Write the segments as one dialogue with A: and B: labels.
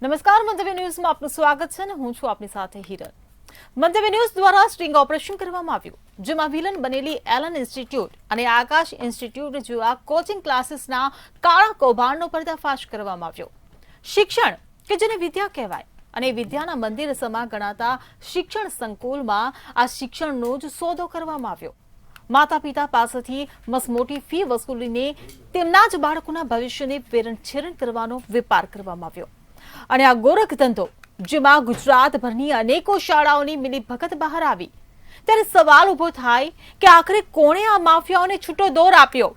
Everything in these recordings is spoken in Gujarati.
A: નમસ્કાર, મંતવ્ય ન્યૂઝમાં આપનું સ્વાગત છે અને હું છું આપની સાથે હિરલ. મંતવ્ય ન્યૂઝ દ્વારા સ્ટિંગ ઓપરેશન કરવામાં આવ્યું, જેમાં વિલન બનેલી એલન ઇન્સ્ટિટ્યૂટ અને આકાશ ઇન્સ્ટિટ્યૂટ જેવા કોચિંગ ક્લાસીસના કાળા કૌભાંડનો પર્દાફાશ કરવામાં આવ્યો. શિક્ષણ કે જેને વિદ્યા કહેવાય અને વિદ્યાના મંદિર સમા ગણાતા શિક્ષણ સંકુલમાં આ શિક્ષણનો જ સોદો કરવામાં આવ્યો. માતા પિતા પાસેથી મસમોટી ફી વસૂલીને તેમના જ બાળકોના ભવિષ્યને વેરણછેરણ કરવાનો વેપાર કરવામાં આવ્યો. અને આ ગોરખ ધંધો જેમાં ગુજરાતભરની અનેકો શાળાઓની મિલીભગત બહાર આવી, ત્યારે સવાલ ઉભો થાય કે આખરે કોણે આ માફિયાઓને છૂટો દોર આપ્યો?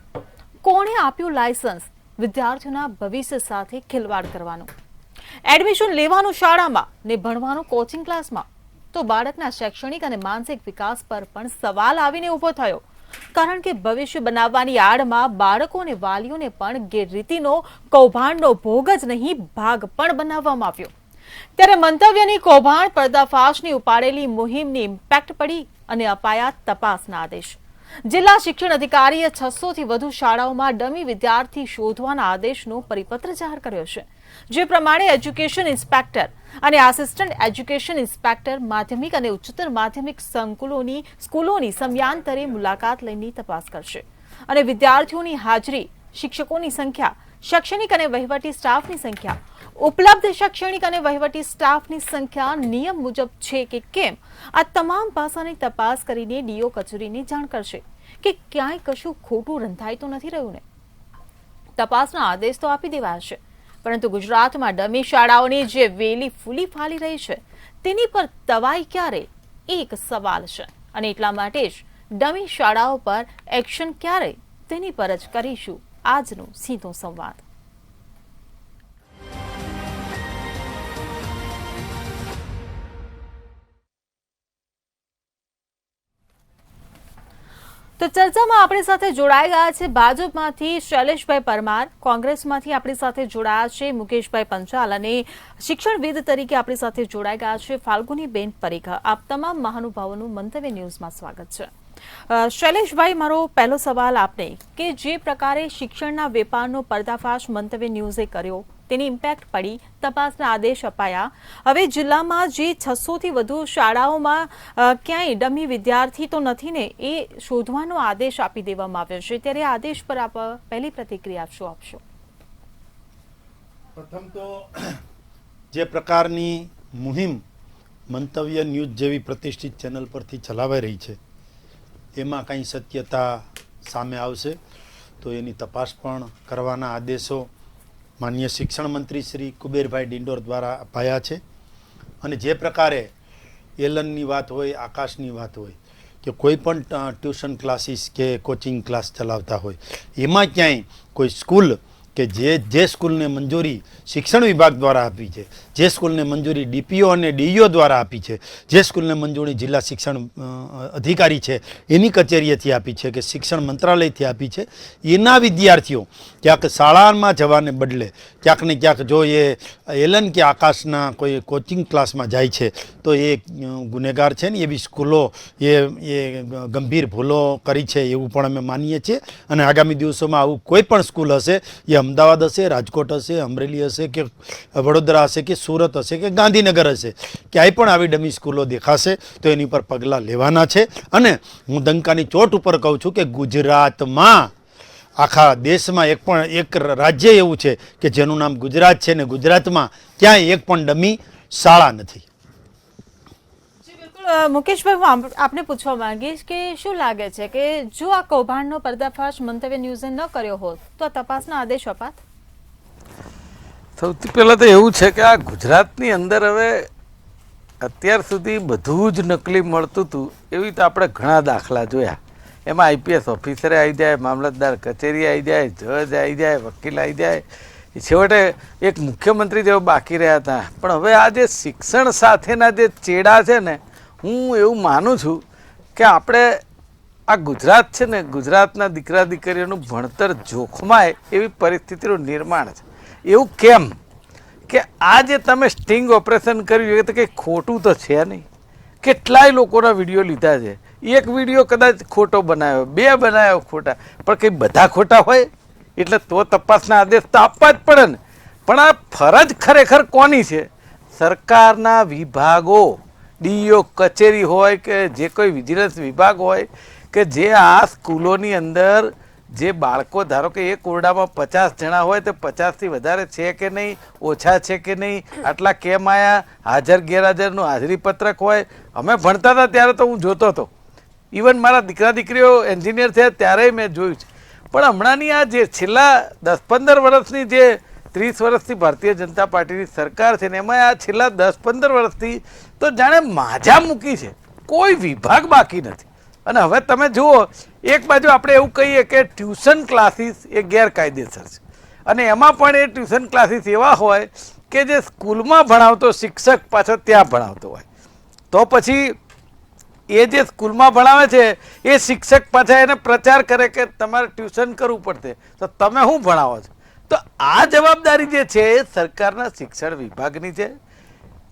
A: કોણે આપ્યું લાયસન્સ વિદ્યાર્થીઓના ભવિષ્ય સાથે ખેલવાડ કરવાનું? એડમિશન લેવાનું શાળામાં ને ભણવાનું કોચિંગ ક્લાસમાં, તો બાળકના શૈક્ષણિક અને માનસિક વિકાસ પર પણ સવાલ આવીને ઉભો થયો. કારણ કે ભવિષ્ય બનાવવાની આડમાં બાળકો અને વાલીઓને પણ ગેરરીતિનો કૌભાંડનો ભોગ જ નહીં, ભાગ પણ બનાવવામાં આવ્યો. ત્યારે મંતવ્યની કૌભાંડ પર્દાફાશની ઉપાડેલી મુહિમની ઇમ્પેક્ટ પડી અને અપાયા તપાસના આદેશ. જિલ્લા શિક્ષણ અધિકારીએ 600 થી વધુ શાળાઓમાં ડમી વિદ્યાર્થી શોધવાના આદેશનો પરિપત્ર જાહેર કર્યો છે, જે પ્રમાણે એજ્યુકેશન ઇન્સ્પેક્ટર અને આસિસ્ટન્ટ એજ્યુકેશન ઇન્સ્પેક્ટર માધ્યમિક અને ઉચ્ચતર માધ્યમિક સ્કૂલોની સમયાંતરે મુલાકાત લઈને તપાસ કરશે અને વિદ્યાર્થીઓની હાજરી, શિક્ષકોની સંખ્યા, શૈક્ષણિક અને વહીવટી સ્ટાફની સંખ્યા, ઉપલબ્ધ શૈક્ષણિક અને વહીવટી સ્ટાફની સંખ્યા નિયમ મુજબ છે કે કેમ, આ તમામ પાસાની તપાસ કરીને ડીઓ કચેરીને જાણ કરશે કે ક્યાંય કશું ખોટું રંધાઈ તો નથી રહ્યું ને. તપાસના આદેશ તો આપી દેવાયા છે, પરંતુ ગુજરાતમાં ડમી શાળાઓની જે વેલી ફૂલી ફાલી રહી છે તેની પર દવાઈ ક્યારે, એક સવાલ છે. અને એટલા માટે જ ડમી શાળાઓ પર એક્શન ક્યારે, તેની પર જ કરીશું આજનો સીધો સંવાદ. તો ચર્ચામાં આપણી સાથે જોડાઈ ગયા છે ભાજપમાંથી શૈલેષભાઈ પરમાર, કોંગ્રેસમાંથી આપણી સાથે જોડાયા છે મુકેશભાઈ પંચાલ અને શિક્ષણવિદ તરીકે આપણી સાથે જોડાઈ ગયા છે ફાલ્ગુનીબેન પરીખ. આપ તમામ મહાનુભાવોનું મંતવ્ય ન્યૂઝમાં સ્વાગત છે. શૈલેષભાઈ, મારો પહેલો સવાલ આપને કે જે પ્રકારે શિક્ષણના વેપારનો પર્દાફાશ મંતવ્ય ન્યૂઝે કર્યો, તેની ઇમ્પેક્ટ પડી, તપાસના આદેશ અપાયા, હવે જિલ્લામાં જે 600 થી વધુ શાળાઓમાં ક્યાંય ડમી વિદ્યાર્થી તો નથી ને, એ શોધવાનો આદેશ આપી દેવામાં આવ્યો છે, ત્યારે આદેશ પર આપ પહેલી પ્રતિક્રિયા શું આપશો?
B: પ્રથમ તો જે પ્રકારની મુહિમ મંતવ્ય ન્યૂઝ જેવી પ્રતિષ્ઠિત ચેનલ પરથી ચલાવાઈ રહી છે, એમાં કંઈ સત્યતા સામે આવશે તો એની તપાસ પણ કરવાના આદેશો માનનીય શિક્ષણ મંત્રી શ્રી કુબેરભાઈ ડિંડોર દ્વારા અપાયા છે. અને જે પ્રકારે એલનની વાત હોય, આકાશની વાત હોય કે કોઈ પણ ટ્યુશન ક્લાસીસ કે કોચિંગ ક્લાસ ચલાવતા હોય, એમાં ક્યાંય કોઈ સ્કૂલ કે જે સ્કૂલને મંજૂરી શિક્ષણ વિભાગ દ્વારા આપી છે, જે સ્કૂલને મંજૂરી ડીપીઓ અને ડીઈઓ દ્વારા આપી છે, જે સ્કૂલને મંજૂરી જિલ્લા શિક્ષણ અધિકારી છે એની કચેરીએથી આપી છે કે શિક્ષણ મંત્રાલયથી આપી છે, એના વિદ્યાર્થીઓ ક્યાંક શાળામાં જવાને બદલે ક્યાંક ને ક્યાંક જો એ એલન કે આકાશના કોઈ કોચિંગ ક્લાસમાં જાય છે તો એ ગુનેગાર છે ને. એવી સ્કૂલો એ ગંભીર ભૂલો કરી છે એવું પણ અમે માનીએ છીએ. અને આગામી દિવસોમાં આવું કોઈ પણ સ્કૂલ હશે, એ અમદાવાદ હશે, રાજકોટ હશે, અમરેલી હશે કે વડોદરા હશે કે સુરત હશે કે ગાંધીનગર હશે, ક્યાંય પણ આવી ડમી સ્કૂલો દેખાશે તો એની પર પગલાં લેવાના છે. અને હું ડંકાની ચોટ ઉપર કહું છું કે ગુજરાતમાં, આખા દેશમાં એક રાજ્ય એવું છે કે જેનું નામ ગુજરાત છે, ને ગુજરાતમાં ક્યાંય એક પણ ડમી શાળા નથી.
A: મુકેશભાઈ, હું આપને પૂછવા માંગીશ કે શું લાગે છે કે જો આ કૌભાંડનો પર્દાફાશ મંતવ્ય ન્યૂઝે ન કર્યો હોત તો આ તપાસના આદેશ અપાત?
C: સૌથી પહેલાં તો એવું છે કે આ ગુજરાતની અંદર હવે અત્યાર સુધી બધું જ નકલી મળતું હતું, એવી તો આપણે ઘણા દાખલા જોયા. એમાં આઈપીએસ ઓફિસરે આવી જાય, મામલતદાર કચેરી આવી જાય, જજ આવી જાય, વકીલ આવી જાય, છેવટે એક મુખ્યમંત્રી જેવો બાકી રહ્યા હતા. પણ હવે આ જે શિક્ષણ સાથેના જે ચેડા છે ને, હું એવું માનું છું કે આપણે આ ગુજરાત છે ને, ગુજરાતના દીકરા દીકરીઓનું ભણતર જોખમાય એવી પરિસ્થિતિનું નિર્માણ છે. એવું કેમ કે આ જે તમે સ્ટિંગ ઓપરેશન કર્યું એ તો કંઈ ખોટું તો છે નહીં. કેટલાય લોકોના વિડીયો લીધા છે, એક વિડીયો કદાચ ખોટો બનાવ્યો, 2 બનાવ્યો ખોટા, પણ કંઈ બધા ખોટા હોય એટલે તો તપાસના આદેશ તો આપવા જ પડે ને. પણ આ ફરજ ખરેખર કોની છે? સરકારના વિભાગો, ડીઈઓ કચેરી હોય કે જે કોઈ વિજિલન્સ વિભાગ હોય કે જે આ સ્કૂલોની અંદર જે બાળકો, ધારો કે એક ઓરડામાં 50 જણા હોય તો 50થી વધારે છે કે નહીં, ઓછા છે કે નહીં, આટલા કેમ આવ્યા, હાજર ગેરહાજરનું હાજરી પત્રક હોય. અમે ભણતા હતા ત્યારે તો હું જોતો હતો, ઇવન મારા દીકરા દીકરીઓ એન્જિનિયર થયા ત્યારે મેં જોયું છે. પણ હમણાંની આ જે છેલ્લા 10-15 વર્ષની જે 30 વર્ષથી ભારતીય જનતા પાર્ટીની સરકાર છે ને એમાં આ છેલ્લા 10-15 વર્ષથી તો જાણે માજા મૂકી છે, કોઈ વિભાગ બાકી નથી. અને હવે તમે જુઓ, એક બાજુ આપણે એવું કહીએ કે ટ્યુશન ક્લાસીસ એ ગેરકાયદેસર છે અને એમાં પણ એ ટ્યુશન ક્લાસીસ એવા હોય કે જે સ્કૂલમાં ભણાવતો શિક્ષક પાછો ત્યાં ભણાવતો હોય, તો પછી એ જે સ્કૂલમાં ભણાવે છે એ શિક્ષક પાછા એને પ્રચાર કરે કે તમારે ટ્યુશન કરવું પડશે, તો તમે શું ભણાવો છો? તો આ જવાબદારી જે છે એ સરકારના શિક્ષણ વિભાગની છે.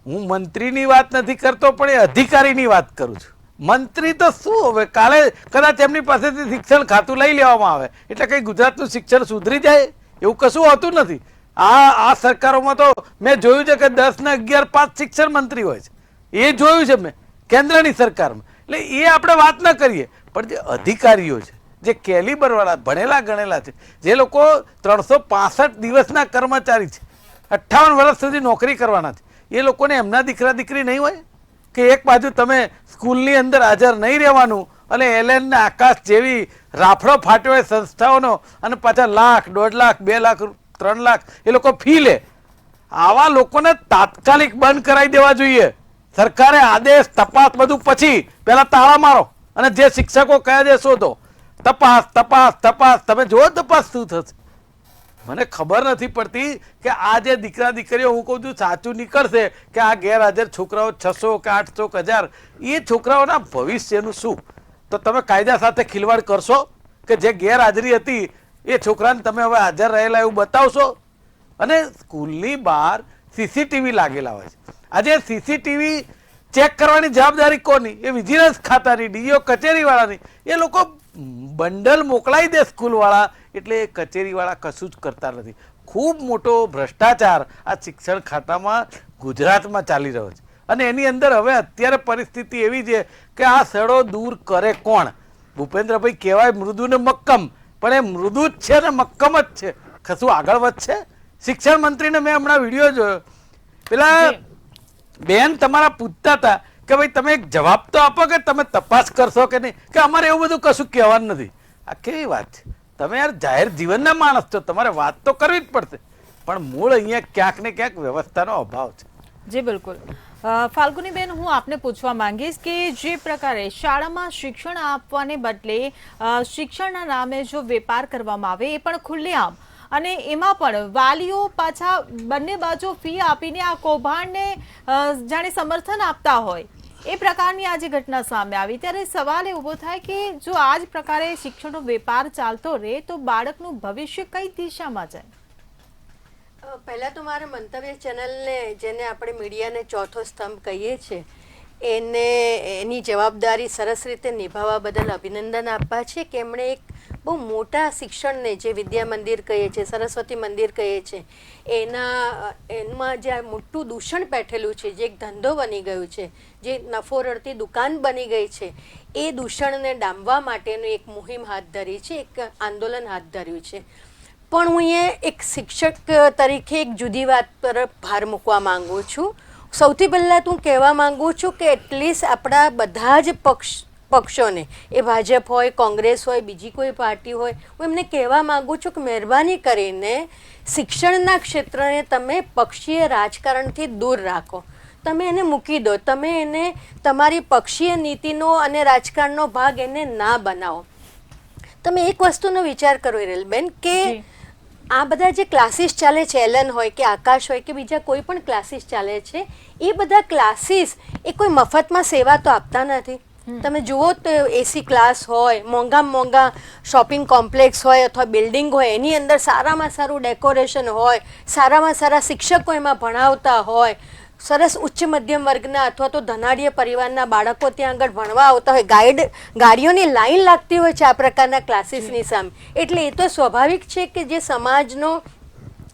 C: હું મંત્રીની વાત નથી કરતો, પણ એ અધિકારીની વાત કરું છું. મંત્રી તો શું, હવે કાલે કદાચ એમની પાસેથી શિક્ષણ ખાતું લઈ લેવામાં આવે એટલે કંઈ ગુજરાતનું શિક્ષણ સુધરી જાય એવું કશું હોતું નથી. આ સરકારોમાં તો મેં જોયું છે કે 10 ને 11 5 શિક્ષણ મંત્રી હોય છે, એ જોયું છે મેં કેન્દ્રની સરકારમાં. એટલે એ આપણે વાત ન કરીએ, પણ જે અધિકારીઓ છે, જે કેલિબરવાળા ભણેલા ગણેલા છે, જે લોકો 365 દિવસના કર્મચારી છે, 58 વર્ષ સુધી નોકરી કરવાના છે, એ લોકોને એમના દીકરા દીકરી નહીં હોય કે એક બાજુ તમે સ્કૂલની અંદર હાજર નહીં રહેવાનું અને એલએન ને આકાશ જેવી રાફડો ફાટ્યો હોય સંસ્થાઓનો અને પાછા લાખ, 1.5 લાખ, 2 લાખ, 3 લાખ એ લોકો ફી લે. આવા લોકોને તાત્કાલિક બંધ કરાવી દેવા જોઈએ. સરકારે આદેશ, તપાસ બધું પછી, પહેલા તાળા મારો અને જે શિક્ષકો કયા છે શોધો. તપાસ તપાસ તપાસ, તમે જુઓ તપાસ શું થશે. મને ખબર નથી પડતી કે આ જે દીકરા દીકરીઓ, હું કહું છું સાચું નીકળશે કે આ ગેરહાજર છોકરાઓ 600 કે 800 કે 1000, એ છોકરાઓના ભવિષ્યનું શું? તો તમે કાયદા સાથે ખિલવાડ કરશો કે જે ગેરહાજરી હતી એ છોકરાને તમે હવે હાજર રહેલા એવું બતાવશો? અને સ્કૂલની બહાર સીસીટીવી લાગેલા હોય છે. આજે સીસીટીવી ચેક કરવાની જવાબદારી કોની? એ વિજિલન્સ ખાતાની, ડીઈઓ કચેરીવાળાની. એ લોકો બંડલ મોકલાવી દે સ્કૂલવાળા, એટલે એ કચેરીવાળા કશું જ કરતા નથી. ખૂબ મોટો ભ્રષ્ટાચાર આ શિક્ષણ ખાતામાં ગુજરાતમાં ચાલી રહ્યો છે અને એની અંદર હવે અત્યારે પરિસ્થિતિ એવી છે કે આ સડો દૂર કરે કોણ? ભૂપેન્દ્રભાઈ કહેવાય મૃદુ ને મક્કમ, પણ એ મૃદુ જ છે ને મક્કમ જ છે, કશું આગળ વધશે? શિક્ષણ મંત્રીને મેં હમણાં વિડીયો જોયો, પેલા બેન તમારા પૂછતા હતા કે ભાઈ તમે એક જવાબ તો આપો કે તમે તપાસ કરશો કે નહીં, કે અમારે એવું બધું કશું કહેવાનું નથી. આ કેવી વાત છે? તમે યાર જાહેર જીવનના માણસ છો, તમારે વાત તો કરવી જ પડશે, પણ મૂળ અહીંયા ક્યાંક ને ક્યાંક વ્યવસ્થાનો અભાવ છે.
A: જી બિલકુલ. ફાલ્ગુનીબેન, હું આપને પૂછવા માંગીશ કે જે પ્રકારે શાળામાં શિક્ષણ આપવાને બદલે શિક્ષણના નામે જો વેપાર કરવામાં આવે એ પણ ખુલ્લેઆમ, અને એમાં પણ વાલીઓ પાછા બંને બાજુ ફી આપીને આ કૌભાંડને જાણે સમર્થન આપતા હોય, એ પ્રકારની આજે ઘટના સામે આવી, ત્યારે સવાલ એ ઊભો થાય કે જો આ જ પ્રકારે શિક્ષણનો વેપાર ચાલતો રહે તો બાળકનું ભવિષ્ય કઈ દિશામાં જાય?
D: પહેલાં તો મારા મંતવ્ય ચેનલને, જેને આપણે મીડિયાને ચોથો સ્તંભ કહીએ છીએ, એની જવાબદારી સરસ રીતે નિભાવવા બદલ અભિનંદન આપવા છે કે એમણે એક બહુ મોટા શિક્ષણને, જે વિદ્યા મંદિર કહીએ છીએ, સરસ્વતી મંદિર કહીએ છીએ, એમાં જે મોટું દૂષણ બેઠેલું છે, જે એક ધંધો બની ગયું છે, જે નફો રડતી દુકાન બની ગઈ છે, એ દૂષણને ડામવા માટેનું એક મુહિમ હાથ ધરી છે, એક આંદોલન હાથ ધર્યું છે. પણ હું અહીંયા એક શિક્ષક તરીકે એક જુદી વાત પર ભાર મૂકવા માંગુ છું. સૌથી પહેલાં તો હું કહેવા માંગુ છું કે એટલીસ્ટ આપણા બધા જ પક્ષોને, એ ભાજપ હોય, કોંગ્રેસ હોય, બીજી કોઈ પાર્ટી હોય, હું એમને કહેવા માંગુ છું કે મહેરબાની કરીને શિક્ષણના ક્ષેત્રને તમે પક્ષીય રાજકારણથી દૂર રાખો. તમે એને મૂકી દો, તમે એને તમારી પક્ષીય નીતિનો અને રાજકારણનો ભાગ એને ના બનાવો. તમે એક વસ્તુનો વિચાર કરો હિરલબેન, કે આ બધા જે ક્લાસીસ ચાલે છે, એલન હોય કે આકાશ હોય કે બીજા કોઈ પણ ક્લાસીસ ચાલે છે, એ બધા ક્લાસીસ એ કોઈ મફતમાં સેવા તો આપતા નથી. તમે જુઓ તો એસી ક્લાસ હોય, મોંઘામાં મોંઘા શોપિંગ કોમ્પ્લેક્સ હોય અથવા બિલ્ડિંગ હોય, એની અંદર સારામાં સારું ડેકોરેશન હોય, સારામાં સારા શિક્ષકો એમાં ભણાવતા હોય, સરસ ઉચ્ચ મધ્યમ વર્ગના અથવા તો ધનાઢ્ય પરિવારના બાળકો ત્યાં આગળ ભણવા આવતા હોય, ગાડીઓની લાઈન લાગતી હોય છે આ પ્રકારના ક્લાસીસની સામે. એટલે એ તો સ્વાભાવિક છે કે જે સમાજનો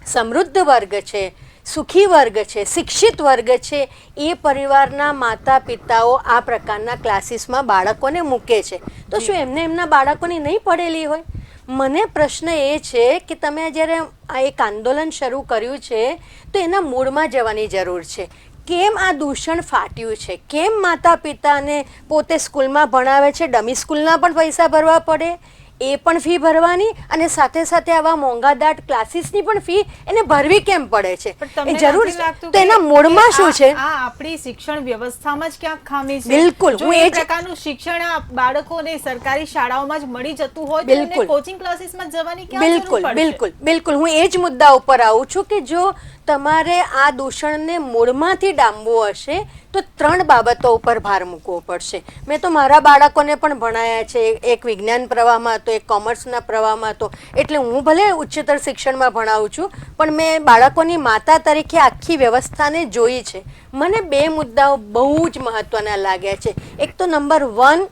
D: સમૃદ્ધ વર્ગ છે, સુખી વર્ગ છે, શિક્ષિત વર્ગ છે, એ પરિવારના માતા પિતાઓ આ પ્રકારના ક્લાસીસમાં બાળકોને મૂકે છે, તો શું એમને એમના બાળકોની નહીં પડેલી હોય? મને પ્રશ્ન એ છે કે તમે જ્યારે આ એક આંદોલન શરૂ કર્યું છે તો એના મૂળમાં જવાની જરૂર છે. કેમ આ દૂષણ ફાટ્યું છે? કેમ માતા પિતાને પોતે સ્કૂલમાં ભણાવે છે, ડમી સ્કૂલના પણ પૈસા ભરવા પડે, એ પણ ફી ભરવાની, અને સાથે સાથે આવા મોંઘાદાટ ક્લાસીસની પણ ફી એને ભરવી કેમ પડે છે? એ જરૂર છે. તો એના મૂળમાં શું છે?
A: આ આપણી શિક્ષણ વ્યવસ્થામાં જ ક્યાંક ખામી છે.
D: બિલકુલ.
A: જો એ પ્રકારનું શિક્ષણ આ બાળકોને સરકારી શાળાઓમાં જ મળી જતું હોય તો એમને કોચિંગ ક્લાસીસમાં જવાની ક્યાં જરૂર પડશે?
D: બિલકુલ બિલકુલ. હું એ જ મુદ્દા ઉપર આવું છું કે જો તમારે આ દૂષણને મૂળમાંથી ડામવું હશે તો 3 બાબતો ઉપર ભાર મૂકવો પડશે. મેં તો મારા બાળકોને પણ ભણાયા છે, એક વિજ્ઞાન પ્રવાહમાં હતો, એક કોમર્સના પ્રવાહમાં હતો, એટલે હું ભલે ઉચ્ચતર શિક્ષણમાં ભણાવું છું પણ મેં બાળકોની માતા તરીકે આખી વ્યવસ્થાને જોઈ છે. મને 2 મુદ્દાઓ બહુ જ મહત્વના લાગ્યા છે. એક તો નંબર 1,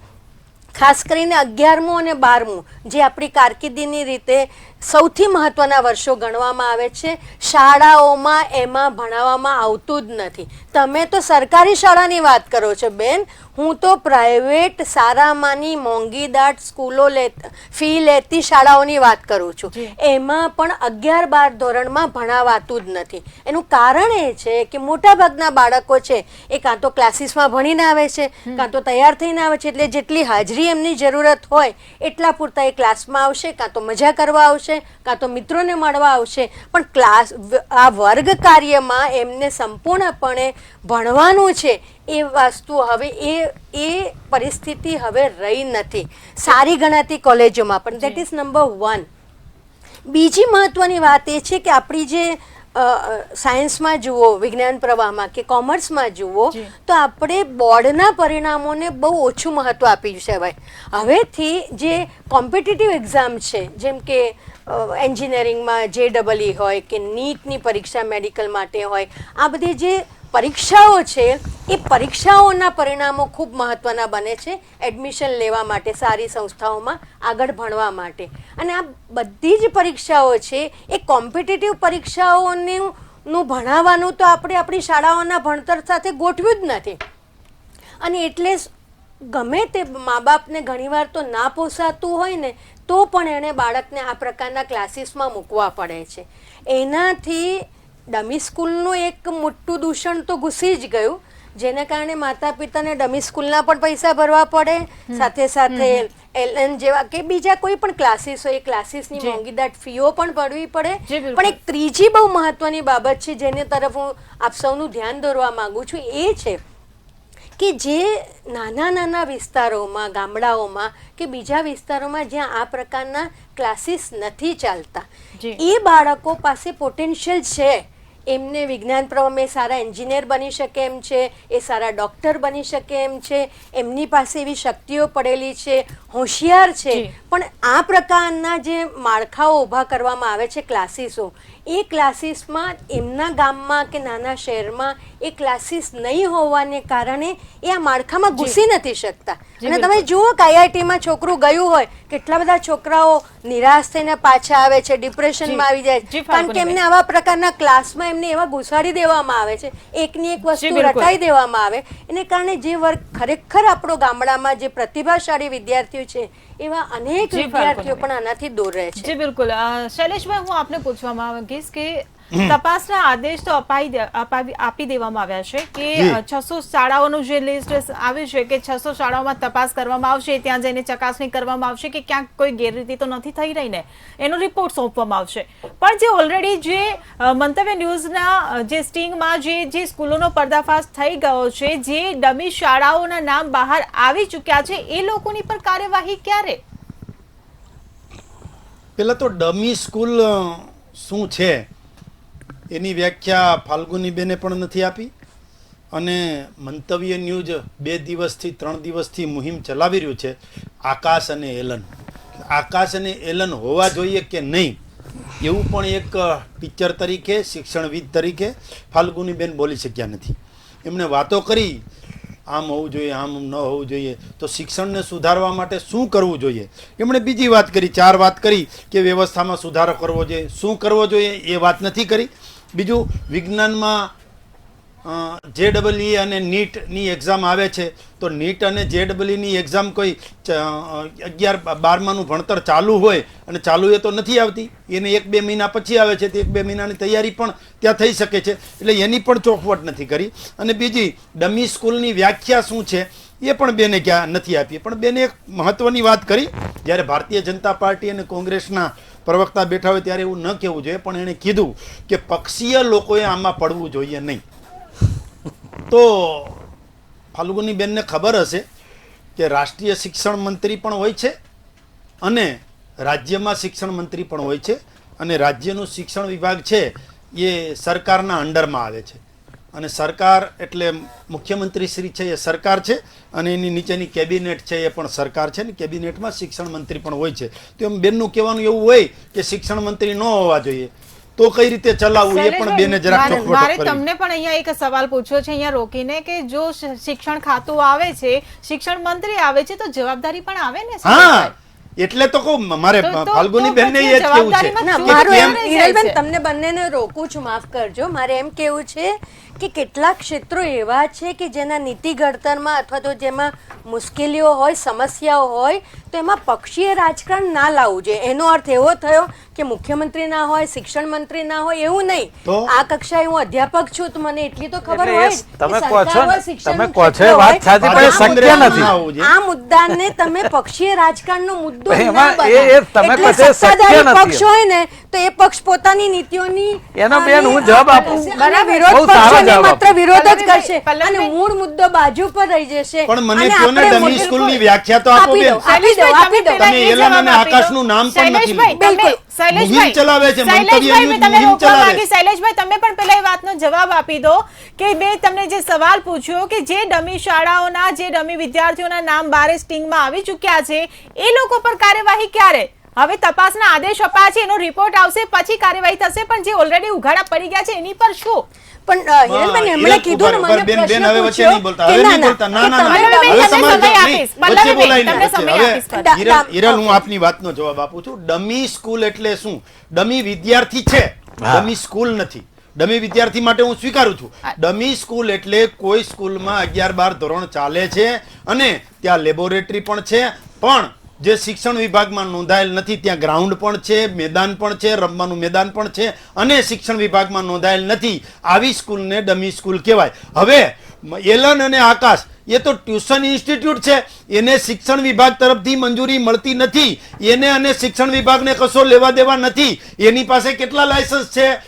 D: ખાસ કરીને 11મું અને 12મું જે આપણી કારકિર્દીની રીતે સૌથી મહત્વના વર્ષો ગણવામાં આવે છે, શાળાઓમાં એમાં ભણાવવામાં આવતું જ નથી. તમે તો સરકારી શાળાની વાત કરો છો બેન, હું તો પ્રાઇવેટ સારામાંની મોંઘીદાટ સ્કૂલો ફી લેતી શાળાઓની વાત કરું છું. એમાં પણ 11-12 ધોરણમાં ભણાવાતું જ નથી. એનું કારણ એ છે કે મોટાભાગના બાળકો છે એ કાં તો ક્લાસીસમાં ભણીને આવે છે, કાં તો તૈયાર થઈને આવે છે, એટલે જેટલી હાજરી એમની જરૂરત હોય એટલા પૂરતા એ ક્લાસમાં આવશે, કાં તો મજા કરવા આવશે, કાં તો મિત્રોને મળવા આવશે, પણ આ વર્ગ કાર્યમાં એમને સંપૂર્ણપણે ભણવાનું છે એ વસ્તુ હવે એ પરિસ્થિતિ હવે રહી નથી સારી ગણાતી કોલેજોમાં પણ. That is number 1. બીજી મહત્વની વાત એ છે કે આપણી જે સાયન્સમાં જુઓ, વિજ્ઞાન પ્રવાહમાં કે કોમર્સમાં જુઓ તો આપણે બોર્ડના પરિણામોને બહુ ઓછું મહત્વ આપી છે. હવેથી જે કોમ્પિટિટિવ એક્ઝામ છે, જેમ કે એન્જિનિયરિંગમાં JEE હોય કે નીટની પરીક્ષા મેડિકલ માટે હોય, આ બધી જે પરીક્ષાઓ છે એ પરીક્ષાઓના પરિણામો ખૂબ મહત્વના બને છે એડમિશન લેવા માટે, સારી સંસ્થાઓમાં આગળ ભણવા માટે. અને આ બધી જ પરીક્ષાઓ છે એ કોમ્પિટિટિવ પરીક્ષાઓનું ભણાવવાનું તો આપણે આપણી શાળાઓના ભણતર સાથે ગોઠવ્યું જ નથી. અને એટલે ગમે તે મા બાપને ઘણીવાર તો ના પોસાતું હોય ને તો પણ એણે બાળકને આ પ્રકારના ક્લાસીસમાં મૂકવા પડે છે. એનાથી ડમી સ્કૂલનું એક મોટું દૂષણ તો ઘૂસી જ ગયું, જેને કારણે માતા પિતાને ડમી સ્કૂલના પણ પૈસા ભરવા પડે, સાથે સાથે LN જેવા કે બીજા કોઈ પણ ક્લાસીસ હોય એ ક્લાસીસની મોંઘીદાટ ફીઓ પણ ભરવી પડે. પણ એક ત્રીજી બહુ મહત્વની બાબત છે જેની તરફ હું આપ સૌનું ધ્યાન દોરવા માંગુ છું, એ છે કે જે નાના નાના વિસ્તારોમાં, ગામડાઓમાં કે બીજા વિસ્તારોમાં જ્યાં આ પ્રકારના ક્લાસીસ નથી ચાલતા, એ બાળકો પાસે પોટેન્શિયલ છે, એમને વિજ્ઞાન પ્રવાહમાં સારા એન્જિનિયર બની શકે એમ છે, એ સારા ડૉક્ટર બની શકે એમ છે, એમની પાસે એવી શક્તિઓ પડેલી છે, હોશિયાર છે, પણ આ પ્રકારના જે માળખાઓ ઊભા કરવામાં આવે છે ક્લાસીસો, એ ક્લાસીસમાં એમના ગામમાં કે નાના શહેરમાં એ ક્લાસીસ નહીં હોવાને કારણે એ આ માળખામાં ઘૂસી નથી શકતા. અને તમે જુઓ કે IIT-માં છોકરું ગયું હોય, કેટલા બધા છોકરાઓ નિરાશ થઈને પાછા આવે છે, ડિપ્રેશનમાં આવી જાય છે, કારણ કે એમને આવા પ્રકારના ક્લાસમાં એમને એવા ઘુસાડી દેવામાં આવે છે, એકની એક વસ્તુ રટાઈ દેવામાં આવે, એને કારણે જે વર્ગ ખરેખર આપણો ગામડામાં જે પ્રતિભાશાળી વિદ્યાર્થીઓ છે એવા અનેક વિદ્યાર્થીઓ પણ આનાથી દૂર રહે છે.
A: જી બિલકુલ. શૈલેષભાઈ, હું આપને પૂછવા માંગીશ કે તપાસના આદેશ તો આપી દેવામાં આવ્યા છે કે 600 શાળાઓનું જે લિસ્ટ આવ્યું છે કે 600 શાળાઓમાં તપાસ કરવામાં આવશે, ત્યાં જઈને ચકાસણી કરવામાં આવશે કે ક્યાંક કોઈ ગેરરીતિ તો નથી થઈ રહી ને, એનો રિપોર્ટ સોંપવામાં આવશે. પણ જે ઓલરેડી જે મંતવ્ય ન્યૂઝના જે સ્ટિંગમાં જે સ્કૂલોનો પર્દાફાશ થઈ ગયો છે, જે ડમી શાળાઓના નામ બહાર આવી ચૂક્યા છે, એ લોકોની પર કાર્યવાહી ક્યારે?
B: પેલા તો ડમી સ્કૂલ શું છે એની વ્યાખ્યા ફાલ્ગુનીબેને પણ નથી આપી, અને મંતવ્ય ન્યૂઝ 2 દિવસથી 3 દિવસથી મુહિમ ચલાવી રહ્યું છે આકાશ અને એલન. આકાશ અને એલન હોવા જોઈએ કે નહીં એવું પણ એક ટીચર તરીકે, શિક્ષણવિદ તરીકે ફાલ્ગુનીબેન બોલી શક્યા નથી. એમણે વાતો કરી આમ હોવું જોઈએ, આમ ન હોવું જોઈએ, તો શિક્ષણને સુધારવા માટે શું કરવું જોઈએ. એમણે બીજી વાત કરી, 4 વાત કરી કે વ્યવસ્થામાં સુધારો કરવો જોઈએ. શું કરવો જોઈએ એ વાત નથી કરી. બીજું, વિજ્ઞાનમાં JEE અને નીટની એક્ઝામ આવે છે, તો નીટ અને JEEની એક્ઝામ કોઈ 11-12માનું ભણતર ચાલુ હોય અને ચાલુ એ તો નથી આવતી, એને 1-2 મહિના પછી આવે છે, તે 1-2 મહિનાની તૈયારી પણ ત્યાં થઈ શકે છે. એટલે એની પણ ચોખવટ નથી કરી. અને બીજી, ડમી સ્કૂલની વ્યાખ્યા શું છે એ પણ બેને ક્યાં નથી આપી. પણ બેને એક મહત્વની વાત કરી, જ્યારે ભારતીય જનતા પાર્ટી અને કોંગ્રેસના પ્રવક્તા બેઠા હોય ત્યારે એવું ન કહેવું જોઈએ, પણ એણે કીધું કે પક્ષીય લોકોએ આમાં પડવું જોઈએ નહીં. તો ફાલ્ગુનીબેનને ખબર હશે કે રાષ્ટ્રીય શિક્ષણ મંત્રી પણ હોય છે અને રાજ્યમાં શિક્ષણ મંત્રી પણ હોય છે, અને રાજ્યનું શિક્ષણ વિભાગ છે એ સરકારના અંડરમાં આવે છે. અને સરકાર એટલે મુખ્યમંત્રી શ્રી છે એ સરકાર છે, અને એની નીચેની કેબિનેટ છે એ પણ સરકાર છે, ને કેબિનેટમાં શિક્ષણ મંત્રી પણ હોય છે. તો એમ બેનનું કહેવાનું એવું હોય કે શિક્ષણ મંત્રી ન હોવા જોઈએ, તો કઈ રીતે ચલાવવું એ પણ બેને જરાક ચોખવટ
A: મારે
B: કરવી.
A: તમને પણ અહીંયા એક સવાલ પૂછ્યો છે અહીંયા રોકીને કે જો શિક્ષણ ખાતું આવે છે, શિક્ષણ મંત્રી આવે છે, તો જવાબદારી પણ આવે ને.
B: હા, એટલે તો કહું, મારે ફાલ્ગુનીબેન ને એ જ કેવું છે.
D: ના, મારું એમ હિરલબેન તમને બંનેને રોકું છું, માફ કરજો. મારે એમ કેવું છે કે કેટલાક ક્ષેત્રો એવા છે કે જેના નીતિ ઘડતરમાં અથવા તો જેમાં મુશ્કેલીઓ હોય, સમસ્યાઓ હોય, તો એમાં પક્ષીય રાજકારણ ના લાવવું જોઈએ. એનો અર્થ એવો થયો કે મુખ્યમંત્રી ના હોય, શિક્ષણ મંત્રી ના હોય એવું નહીં. આ કક્ષાએ હું અધ્યાપક છું તો મને એટલી તો ખબર હોય કે
C: તમે
D: સરકાર
C: કહો છો
D: હોય,
C: ને,
D: શિક્ષણનું
C: તમે કહો છો
D: ક્ષેત્ર
C: એ વાત
D: હોય.
C: સાચી, પણ એ શક્ય નથી.
D: આ મુદ્દાને તમે પક્ષીય રાજકારણનો મુદ્દો ના
C: એમાં
D: બનાવો.
C: તમે
D: એટલે
C: કહો છો એ શક્ય
D: સત્તાધારી
C: નથી.
D: પક્ષ હોય ને તો એ પક્ષ પોતાની નીતિઓની
C: એનો બેન હું જવાબ આપું.
D: અને વિરોધ
C: બહુ સારો
D: પક્ષોને
C: જવાબ
D: માત્ર વિરોધ જ કરશે
A: પલ્લવીબેન,
D: અને મૂળ મુદ્દો બાજુ પર રહી જશે.
B: પણ મને
D: અને
B: કહો ને,
D: આપણે
B: ડમી
D: બિલકુલ
B: સ્કૂલની વ્યાખ્યા તો આપો
D: આપી
B: બેન.
D: દો, આપી દો, આપી દો.
B: તમે એલન અને આકાશનું નામ પણ નથી લીધું. મુહિમ ચલાવે છે, મંતવ્ય મુહિમ ચલાવે છે.
A: શૈલેષભાઈ, તમે પણ પેલા એ વાતનો જવાબ આપી દો કે બે તમને જે સવાલ પૂછ્યો કે જે ડમી શાળાઓના, જે ડમી વિદ્યાર્થીઓના નામ બારે સ્ટિંગમાં આવી ચૂક્યા છે, એ લોકો પર કાર્યવાહી ક્યારે? હવે તપાસના આદેશ અપાયા છે, એનો રિપોર્ટ આવશે, પછી કાર્યવાહી થશે, પણ જે ઓલરેડી ઉઘાડા પડી ગયા છે એની પર શું?
D: પણ હિરલબેન એમણે કીધું ને, મને
B: બેન
D: પ્રશ્ન
B: હવે વચ્ચે
D: પૂછ્યો
B: નહીં બોલતા,
D: કે
B: હવે
D: ના,
B: નહીં
D: ના,
B: બોલતા. ના,
D: કે
B: ના, ના.
D: તમારે
B: હવે
A: તમને
B: તમારે
A: સમય
B: નહીં,
A: આપીશ.
B: વચ્ચે બોલાય
A: તમને
B: નહીં.
A: સમય આપીશ.
B: હવે હિરલ, હું આપની વાતનો જવાબ આપું છું. ડમી સ્કૂલ એટલે શું? ડમી વિદ્યાર્થી છે, ડમી સ્કૂલ નથી. ડમી વિદ્યાર્થી માટે હું સ્વીકારું છું. ડમી સ્કૂલ એટલે કોઈ સ્કૂલમાં 11-12 ધોરણ ચાલે છે અને ત્યાં લેબોરેટરી પણ છે, પણ જે શિક્ષણ વિભાગમાં નોંધાયેલ નથી, ત્યાં ગ્રાઉન્ડ પણ છે, મેદાન પણ છે, રમવાનું મેદાન પણ છે, અને શિક્ષણ વિભાગમાં નોંધાયેલ નથી, આવી સ્કૂલને ડમી સ્કૂલ કહેવાય. હવે એલન અને આકાશ એ તો ટ્યુશન ઇન્સ્ટિટ્યૂટ છે, એને શિક્ષણ વિભાગ તરફથી મંજૂરી મળતી નથી, એને અને શિક્ષણ વિભાગને કશો લેવા દેવા નથી. એની પાસે કેટલા લાયસન્સ છે?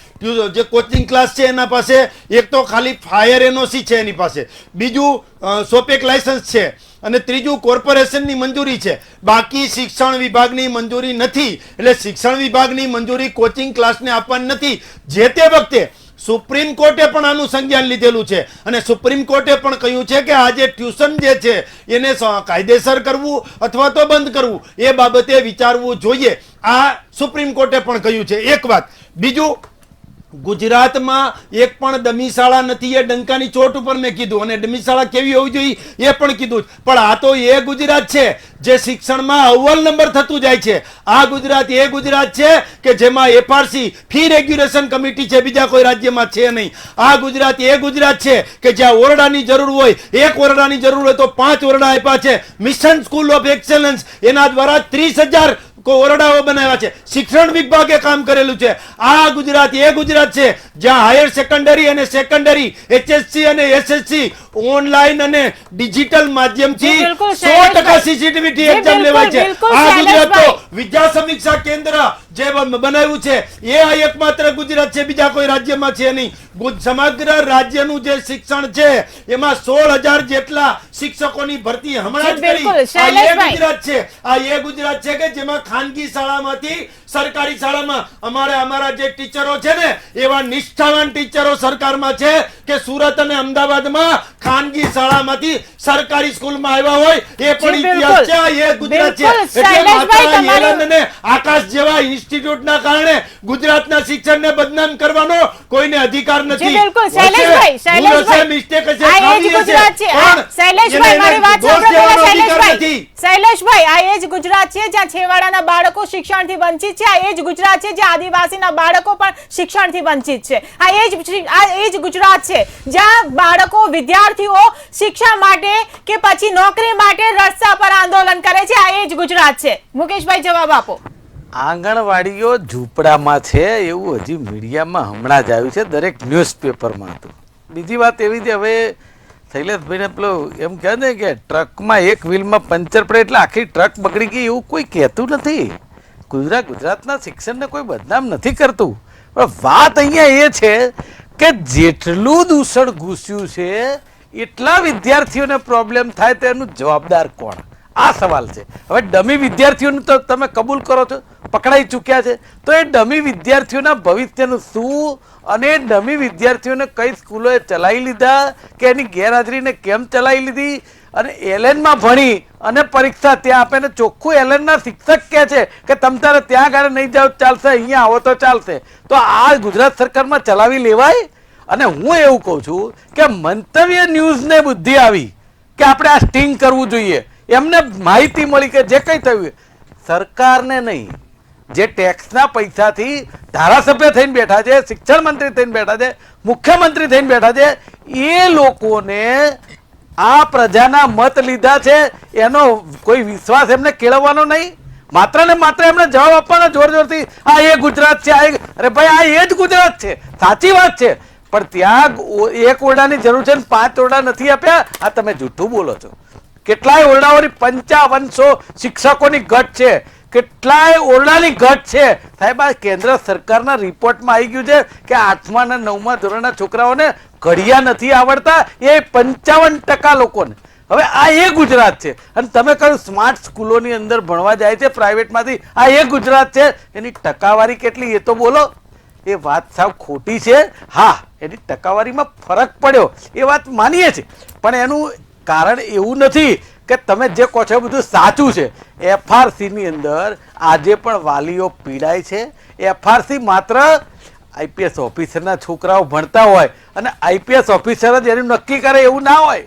B: જે કોચિંગ ક્લાસ છે એના પાસે એક તો ખાલી ફાયર એનઓસી છે એની પાસે, બીજું સોપેક લાયસન્સ છે, અને ત્રીજું કોર્પોરેશનની મંજૂરી છે. બાકી શિક્ષણ વિભાગની મંજૂરી નથી. એટલે શિક્ષણ વિભાગની મંજૂરી કોચિંગ ક્લાસને આપવાની નથી. જે તે વખતે સુપ્રીમ કોર્ટે પણ આનું સંજ્ઞાન લીધેલું છે, અને સુપ્રીમ કોર્ટે પણ કહ્યું છે કે આ જે ટ્યુશન જે છે એને કાયદેસર કરવું અથવા તો બંધ કરવું એ બાબતે વિચારવું જોઈએ. આ સુપ્રીમ કોર્ટે પણ કહ્યું છે. એક વાત. બીજું, ગુજરાતમાં એક પણ ડમી શાળા નથી, એ ડંકાની ચોટ ઉપર મેં કીધું, અને ડમી શાળા કેવી હોવી જોઈએ એ પણ કીધું. પણ આ તો એ ગુજરાત છે જે શિક્ષણમાં અવ્વલ નંબર થતું જાય છે. આ ગુજરાત એ ગુજરાત છે કે જેમાં FRC ફી રેગ્યુલેશન કમિટી છે, બીજા કોઈ રાજ્યમાં છે નહીં. આ ગુજરાત એ ગુજરાત છે કે જ્યાં ઓરડાની જરૂર હોય, એક ઓરડાની જરૂર હોય તો 5 ઓરડા આપ્યા છે. મિશન સ્કૂલ ઓફ એક્સેલન્સ એના દ્વારા 30,000 ઓરડાઓ બનાવ્યા છે. શિક્ષણ વિભાગે કામ કરેલું છે. આ ગુજરાત એ ગુજરાત છે જ્યાં હાયર સેકન્ડરી અને સેકન્ડરી, HSC અને SSC ઓનલાઈન અને ડિજિટલ માધ્યમથી 100% સીસીટીવી એક્ઝામ લેવાય છે. આ ગુજરાત તો વિદ્યા સમીક્ષા કેન્દ્ર જે બનાવ્યું છે એ આ એકમાત્ર ગુજરાત છે, બીજા કોઈ રાજ્યમાં છે નહીં. સમગ્ર રાજ્યનું જે શિક્ષણ છે એમાં 16,000 જેટલા શિક્ષકોની ભરતી હમણાં જ કરી. આ એ ગુજરાત છે. આ એ ગુજરાત છે કે જેમાં ખાનગી શાળામાંથી સરકારી શાળામાં અમારા જે ટીચરો છે ને એવા નિષ્ઠાવાન ટીચરો સરકારમાં છે કે સુરત અને અમદાવાદમાં ખાનગી શાળામાંથી સરકારી સ્કૂલમાં આવ્યા હોય એ પણ
A: જી,
B: ઇતિહાસ છે.
A: બિલકુલ.
B: એ ગુજરાત છે.
A: બિલકુલ,
B: એટલે
A: શૈલેષભાઈ,
B: માત્ર
A: તમારી-
B: હેલન અને આકાશ જેવા ઇન્સ્ટિટ્યૂટના કારણે ગુજરાતના શિક્ષણને બદનામ કરવાનો કોઈને અધિકાર નથી.
A: જી બિલકુલ,
B: હશે,
A: શૈલેષભાઈ,
B: ભૂલ હશે, mistake હશે,
A: આ એ જ
B: ખામી હશે,
A: ગુજરાત છે.
B: પણ
A: શૈલેષભાઈ,
B: એને
A: મારી વાત
B: દોષ
A: સાંભળો
B: દેવાનો
A: પહેલા,
B: અધિકાર
A: શૈલેષભાઈ.
B: નથી.
A: શૈલેષભાઈ, આ એ જ ગુજરાત છે જ્યાં છેવાડાના બાળકો શિક્ષણથી વંચિત છે. આ એ જ ગુજરાત છે જ્યાં આદિવાસીના બાળકો પણ શિક્ષણથી વંચિત છે. આ એ જ ગુજરાત છે જ્યાં બાળકો, વિદ્યાર્થીઓ શિક્ષા માટે કે પછી નોકરી માટે રસ્તા પર આંદોલન કરે છે. આ એ જ ગુજરાત છે. મુકેશભાઈ, જવાબ આપો.
C: આંગણવાડીઓ ઝૂંપડામાં છે એવું હજી મીડિયામાં હમણાં જ આવ્યું છે, દરેક ન્યૂઝપેપરમાં હતું. બીજી વાત એવી છે, હવે શૈલેષભાઈને પેલો એમ કહે ને કે ટ્રકમાં એક વ્હીલમાં પંચર પડે એટલે આખી ટ્રક બગડી ગઈ એવું કોઈ કહેતું નથી. ગુજરાતના શિક્ષણને કોઈ બદનામ નથી કરતું, પણ વાત અહીંયા એ છે કે જેટલું દૂષણ ઘૂસ્યું છે એટલા વિદ્યાર્થીઓને પ્રોબ્લેમ થાય તો એનું જવાબદાર કોણ? આ સવાલ છે. હવે ડમી વિદ્યાર્થીઓનું તો તમે કબૂલ કરો છો, પકડાઈ ચૂક્યા છે, તો એ ડમી વિદ્યાર્થીઓના ભવિષ્યનું શું અને એ ડમી વિદ્યાર્થીઓને કઈ સ્કૂલોએ ચલાવી લીધા કે એની ગેરહાજરીને કેમ ચલાવી લીધી અને એલએનમાં ભણી અને પરીક્ષા ત્યાં આપે ને ચોખ્ખું એલએનના શિક્ષક કહે છે કે તમ તારે ત્યાં આગળ નહીં જાવ ચાલશે, અહીંયા આવો તો ચાલશે. તો આ ગુજરાત સરકારમાં ચલાવી લેવાય? અને હું એવું કહું છું કે મંતવ્ય ન્યૂઝને બુદ્ધિ આવી કે આપણે આ સ્ટિંગ કરવું જોઈએ. એમને માહિતી મળી કે જે કંઈ થયું સરકારને નહીં, જે ટેક્સના પૈસાથી ધારાસભ્ય થઈને બેઠા છે, શિક્ષણ મંત્રી થઈને બેઠા છે, મુખ્યમંત્રી થઈને બેઠા છે, એ લોકોને આ પ્રજાના મત લીધા છે એનો કોઈ વિશ્વાસ એમને કેળવવાનો નહીં. માત્ર ને માત્ર એમને જવાબ આપવાના જોર જોરથી આ એ ગુજરાત છે, અરે ભાઈ આ એ જ ગુજરાત છે, સાચી વાત છે, પણ ત્યાં એક ઓરડાની જરૂર છે ને 5 ઓરડા નથી આપ્યા. આ તમે જૂઠું બોલો છો. કેટલાય ઓરડાઓની 5500 શિક્ષકોની ઘટ છે, કેટલાય ઓરડાની ઘટ છે. સાહેબ, આ કેન્દ્ર સરકારના રિપોર્ટમાં આવી ગયું છે કે 8મા અને 9મા ધોરણના છોકરાઓને ઘડિયા નથી આવડતા, એ 55% લોકોને. હવે આ એ ગુજરાત છે. અને તમે કહ્યું સ્માર્ટ સ્કૂલોની અંદર ભણવા જાય છે પ્રાઇવેટમાંથી, આ એ ગુજરાત છે. એની ટકાવારી કેટલી એ તો બોલો. એ વાત સાવ ખોટી છે. હા, એની ટકાવારીમાં ફરક પડ્યો એ વાત માનીએ છીએ, પણ એનું કારણ એવું નથી કે તમે જે કહો છો બધું સાચું છે. FRC ની અંદર આજે પણ વાલીઓ પીડાય છે. FRC માત્ર IPS ઓફિસરના છોકરાઓ ભણતા હોય અને IPS ઓફિસર જ એનું નક્કી કરે એવું ના હોય.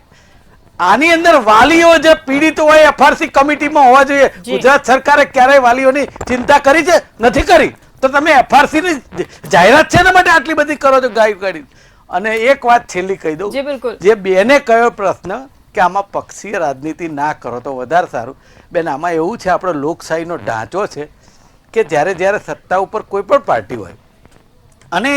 C: આની અંદર વાલીઓ જે પીડિત હોય FRC કમિટીમાં હોવા જોઈએ. ગુજરાત સરકારે ક્યારેય વાલીઓની ચિંતા કરી છે? નથી કરી. તો તમે FRC ની જાહેરાત છે ને માટે આટલી બધી કરો છો ગાય ગાડી. અને એક વાત છેલ્લી કહી દઉં, જે બેને કયો પ્રશ્ન કે આમાં પક્ષીય રાજનીતિ ના કરો તો વધારે સારું. બેન, આમાં એવું છે, આપણો લોકશાહીનો ઢાંચો છે કે જ્યારે સત્તા ઉપર કોઈ પણ પાર્ટી હોય અને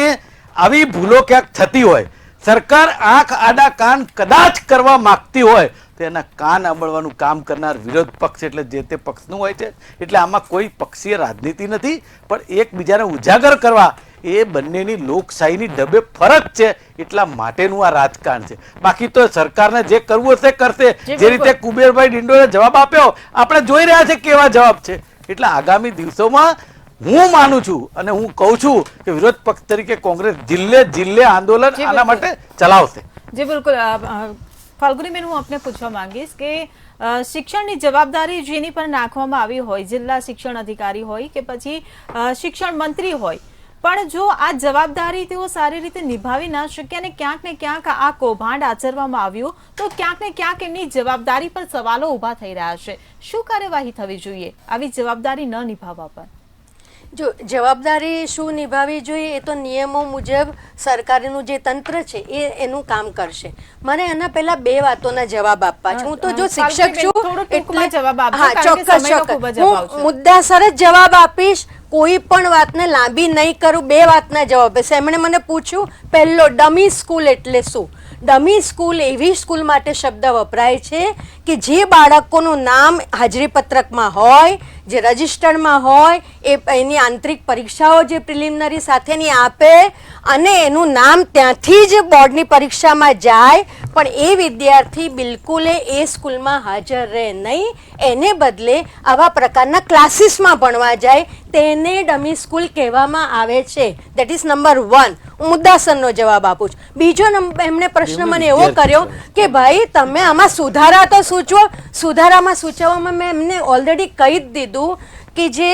C: આવી ભૂલો ક્યાંક થતી હોય, સરકાર આંખ આડા કાન કદાચ કરવા માગતી હોય તો એના કાન આંબળવાનું કામ કરનાર વિરોધ પક્ષ એટલે જે તે પક્ષનું હોય છે. એટલે આમાં કોઈ પક્ષીય રાજનીતિ નથી, પણ એકબીજાને ઉજાગર કરવા એ બંનેની લોકશાહીની ડબે ફરક છે. એટલા માટેનું આ રાજકારણ છે. બાકી તો સરકારને જે કરવું હશે કરશે. જે રીતે કુબેરભાઈ ડિંડોરે જવાબ આપ્યો આપણે જોઈ રહ્યા છે કેવા જવાબ છે. એટલે આગામી દિવસોમાં હું માનું છું અને હું કહું છું કે વિરોધ પક્ષ તરીકે કોંગ્રેસ જિલ્લે આંદોલન આના માટે ચલાવશે.
A: જી બિલકુલ. ફાલ્ગુની બેન, હું આપને પૂછવા માંગીશ કે શિક્ષણની જવાબદારી જેની પર નાખવામાં આવી હોય, જિલ્લા શિક્ષણ અધિકારી હોય કે પછી શિક્ષણ મંત્રી હોય, પણ જો આ જવાબદારી તેઓ સારી રીતે નિભાવી ના શક્યા અને ક્યાંક ને ક્યાંક આ કૌભાંડ આચરવામાં આવ્યું તો ક્યાંક ને ક્યાંક એમની જવાબદારી પર સવાલો ઉભા થઈ રહ્યા છે. શું કાર્યવાહી થવી જોઈએ આવી જવાબદારી ન નિભાવવા પર?
D: જો જવાબદારી શું નિભાવવી જોઈએ એ તો નિયમો મુજબ સરકારનું જે તંત્ર છે એ એનું કામ કરશે. મને એના પહેલા 2 વાતોના જવાબ આપવા છે. હું તો જો શિક્ષક છું એટલે હા, ચોક્કસ હું મુદ્દાસર જ જવાબ આપીશ. કોઈ પણ વાતને લાંબી નહીં કરું. 2 વાતના જવાબ હશે. એમણે મને પૂછ્યું, પહેલો, ડમી સ્કૂલ એટલે શું? ડમી સ્કૂલ એવી સ્કૂલ માટે શબ્દ વપરાય છે કે જે બાળકોનું નામ હાજરી પત્રકમાં હોય, જે રજિસ્ટરમાં હોય, એની આંતરિક પરીક્ષાઓ જે પ્રિલિમિનરી સાથેની આપે અને એનું નામ ત્યાંથી જ બોર્ડની પરીક્ષામાં જાય પણ એ વિદ્યાર્થી બિલકુલ એ સ્કૂલમાં હાજર રહે નહીં, એને બદલે આવા પ્રકારના ક્લાસીસમાં ભણવા જાય, તેને ડમી સ્કૂલ કહેવામાં આવે છે. That is number 1. હું મુદ્દાસરનો જવાબ આપું છું. બીજો એમણે પ્રશ્ન મને એવો કર્યો કે ભાઈ તમે આમાં સુધારા તો સૂચવો. સુધારામાં સૂચવવામાં મેં એમને ઓલરેડી કહી જ દીધું કે જે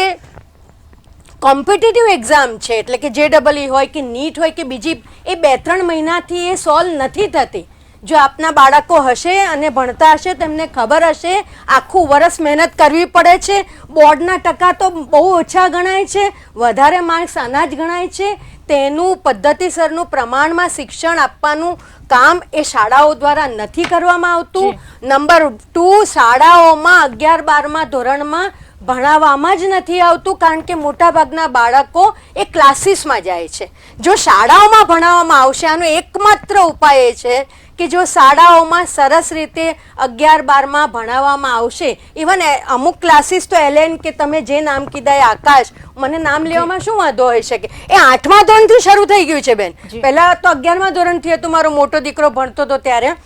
D: કોમ્પિટિટિવ એક્ઝામ છે, એટલે કે JEE હોય કે નીટ હોય કે બીજી, એ 2-3 મહિનાથી એ સોલ્વ નથી થતી. જો આપના બાળકો હશે અને ભણતા હશે તો એમને ખબર હશે આખું વર્ષ મહેનત કરવી પડે છે. બોર્ડના ટકા તો બહુ ઓછા ગણાય છે, વધારે માર્ક્સ આના જ ગણાય છે. તેનું પદ્ધતિસરનું પ્રમાણમાં શિક્ષણ આપવાનું કામ એ શાળાઓ દ્વારા નથી કરવામાં આવતું. નંબર 2, શાળાઓમાં 11-12મા ધોરણમાં ભણાવવામાં જ નથી આવતું, કારણ કે મોટાભાગના બાળકો એ ક્લાસીસમાં જાય છે. જો શાળાઓમાં ભણાવવામાં આવશે, આનો એકમાત્ર ઉપાય એ છે કે જો શાળાઓમાં સરસ રીતે 11-12માં ભણાવવામાં આવશે. ઇવન અમુક ક્લાસીસ તો LN કે તમે જે નામ કીધા એ આકાશ, મને નામ લેવામાં શું વાંધો હોઈ શકે, એ 8મા ધોરણથી શરૂ થઈ ગયું છે બેન. પહેલા તો 11મા ધોરણથી હતું, મારો મોટો દીકરો ભણતો હતો ત્યારે.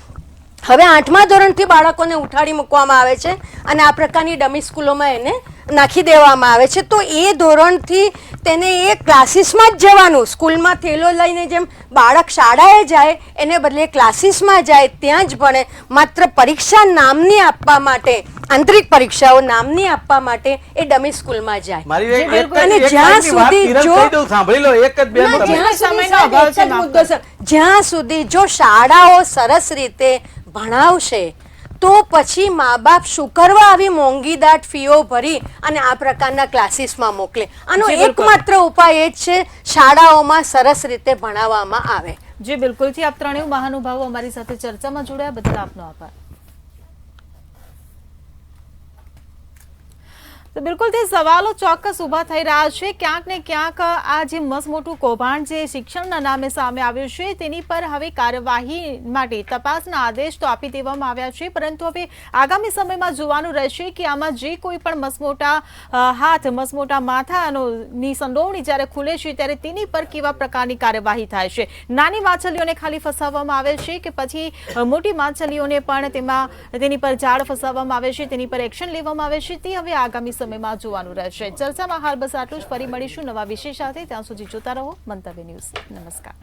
D: હવે 8મા ધોરણથી બાળકોને ઉઠાડી મૂકવામાં આવે છે અને આ પ્રકારની ડમી સ્કૂલોમાં એને નાખી દેવામાં આવે છે. તો એ ધોરણથી તેને એ ક્લાસીસમાં જ જવાનું, સ્કૂલમાં થેલો લઈને જેમ બાળક શાળાએ જાય એને બદલે ક્લાસીસમાં જાય, ત્યાં જ ભણે. માત્ર પરીક્ષા નામની આપવા માટે, આંતરિક પરીક્ષાઓ નામની આપવા માટે એ ડમી સ્કૂલમાં જાય. અને જ્યાં સુધી
C: સાંભળી લો, એક જ બેન
D: જ્યાં સુધી જો શાળાઓ સરસ રીતે ભણાવશે તો પછી મા બાપ શું કરવા આવી મોંઘીદાટ ફીઓ ભરી અને આ પ્રકારના ક્લાસીસમાં મોકલે. આનો એકમાત્ર ઉપાય એ જ છે, શાળાઓમાં સરસ રીતે ભણાવવામાં આવે.
A: જી બિલકુલથી આપ ત્રણેય મહાનુભાવો અમારી સાથે ચર્ચામાં જોડાયા બદલ આપનો આભાર. તો બિલકુલ તે સવાલો ચોક્કસ ઊભા થઈ રહ્યા છે. ક્યાંક ને ક્યાંક આ જે મસમોટું કૌભાંડ જે શિક્ષણના નામે સામે આવ્યું છે તેની પર હવે કાર્યવાહી માટે તપાસના આદેશ તો આપી દેવામાં આવ્યા છે, પરંતુ હવે આગામી સમયમાં જોવાનું રહેશે કે આમાં જે કોઈ પણ મસમોટા હાથ, મસમોટા માથાની સંડોવણી જ્યારે ખુલે છે ત્યારે તેની પર કેવા પ્રકારની કાર્યવાહી થાય છે. નાની માછલીઓને ખાલી ફસાવવામાં આવે છે કે પછી મોટી માછલીઓને પણ તેની પર જાળ ફસાવવામાં આવે છે, તેની પર એક્શન લેવામાં આવે છે, તે હવે આગામી સમયમાં જોવાનું રહેશે. ચર્ચામાં હાલ બસ આટલું જ. ફરી મળીશું નવા વિષય સાથે. ત્યાં સુધી જોતા રહો મંતવ્ય ન્યૂઝ. નમસ્કાર.